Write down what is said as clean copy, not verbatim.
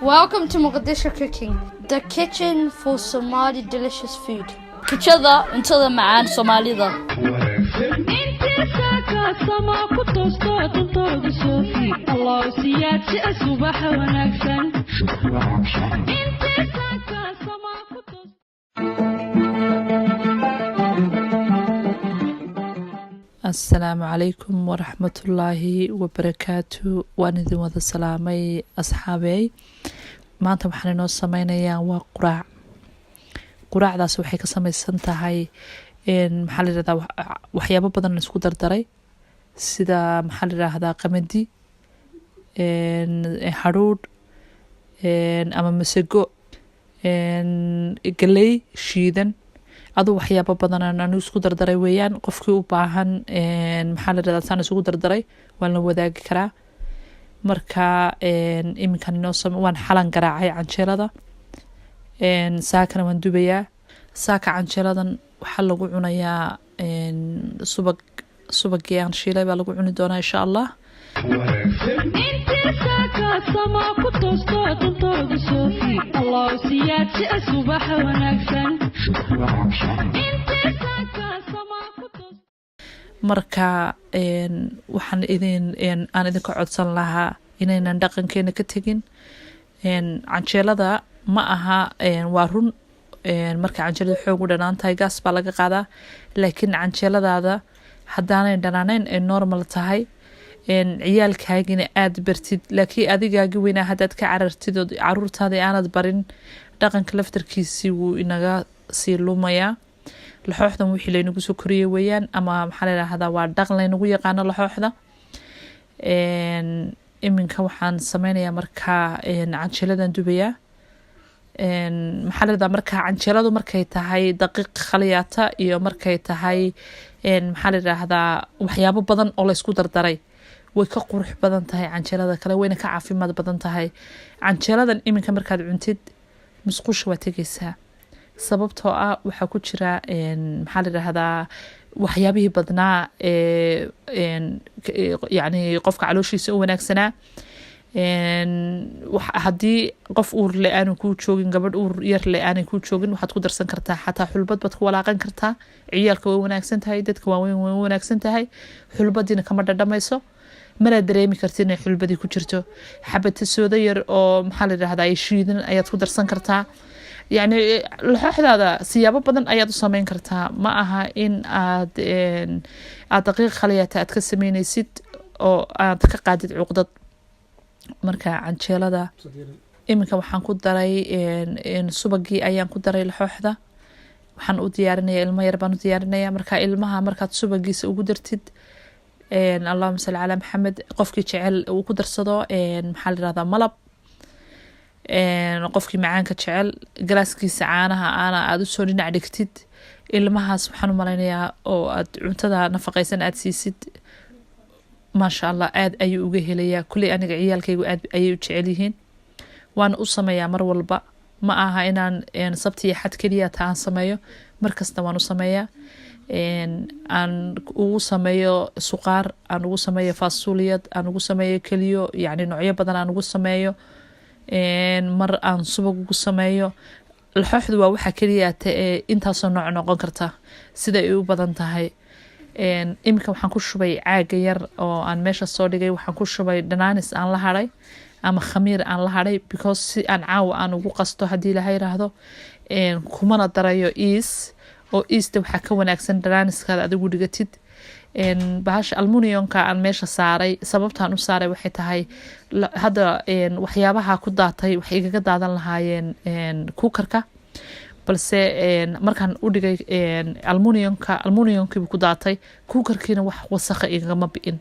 Welcome to Mogadishu Cooking, the kitchen for Somali delicious food. Kitchada cuntada macaan Soomaalida. السلام عليكم ورحمة الله وبركاته وأنا ذي وذا سلامي أصحابي ما أنت محن نو سمينيا وقراع قراع ذا سوحي كسميسان تهي إن محل ذا وحيابا بدن نسكو دردري سيدا محل هذا قمدي إن حرود إن أما مسجو إن قلي شيدن aduu waxyaabo badan aan isku dardaray weeyaan qofkii u baahan maxaa la radaa saan isku dardaray waan la wadaagi karaa marka iminkan inoo waan xalan garaacay canjeelada saakana waan dubayaa saaka canjeeladan waxaa lagu cunayaa subagii aan shiilay baa lagu cuni doonaa insha allah marka waxaan aan idinka codsan lahaa inaynan dhaqankeena ka tegin canjeelada ma aha waa run marka canjeelada xoog u dhanaan tahay gaas baa laga qaadaa laakiin canjeeladaada haddaanay dhanaanayn ay normal tahay ciyaalkaagina aad bartid laakiin adigaagi weynaa haddaad ka carartid oo caruurtaada aanad barin dhaqanka laftarkiisii wuu inaga sii lumayaa laxooxdan wixii laynagu soo koriyey weeyaan ama maxaa la yidhaahdaa waa dhaqan laynagu yaqaano laxooxda iminka waxaan sameynayaa markaa canjeeladan dubayaa maxaa la yidhahdaa markaa canjeeladu markay tahay daqiiq khaliyaata iyo markay tahay maxaa la yidhaahdaa waxyaabo badan oo laysku dardaray way ka qurux badan tahay canjeelada kale wayna ka caafimaad badan tahay canjeeladan iminka markaad cuntid musqusha waa tegaysaa sababtoo ah waxaa ku jira maxaa la yidhaahdaa waxyaabihii badnaa yacni qofka calooshiisa u wanaagsanaa haddii qof uur le aanay kuu joogin gabadh uur yar le aanay kuu joogin waxaad ku darsan kartaa xataa xulbad baad ku walaaqan kartaa ciyaalka way wanaagsan tahay dadka waaweyn way wanaagsan tahay xulbadiina kama dhadhamayso mana dareemi kartid inay xulbadii ku jirto xabata sooda yar oo maxaa la yidhaahdaa ay shiidan ayaad ku darsan kartaa yacni laxooxdaada siyaabo badan ayaad u sameyn kartaa ma aha in aad daqiiq khaliyaata aad ka sameynaysid oo aad ka qaadid cuqdad marka canjeelada iminka waxaan ku daray subagii ayaan ku daray laxooxda waxaan u diyaarinayaa ilmo yar baan u diyaarinayaa marka ilmaha markaad subagiisa ugu dartid allahuma salli calaa maxamed qofkii jecel uu ku darsado maxaa la yidhahdaa malab qofkii macaanka jecel galaaskiisa caanaha aad usoo dhinac dhigtid ilmahaas waxaan u malaynayaa oo aad cuntada nafaqaysan aad siisid maasha allah aad ayuu uga helayaa kulley aniga ciyaalkaygu aad ayay u jecel yihiin waana u sameeyaa mar walba ma aha inaan sabti iyo xad keliya taa aan sameeyo markasta waan u sameeyaa aan ugu sameeyo suqaar aan ugu sameeyo faasuuliyad aan ugu sameeyo keliyo yacni noocyo badan aan ugu sameeyo mar aan subag ugu sameeyo laxooxdu waa waxa keliya intaasoo nooc noqon karta sida ay u badan tahay iminka waxaan ku shubay caaga yar oo aan meesha soo dhigay waxaan ku shubay dhanaanis aan la hadhay ama khamiir aan la hadhay because si aan caawa aan ugu qasto haddii laha yiraahdo kumana darayo iis oo iista waxaa ka wanaagsan dhanaaniskaada adigu dhigatid bahasha almuniyonka aan meesha saaray sababtaan u saaray waxay tahay hadda waxyaabaha ku daatay waxay igaga daadan lahaayeen kuukarka balse markaan u dhigay almuniyonkiibu ku daatay kuukarkiina wax wasakha igagama bi'in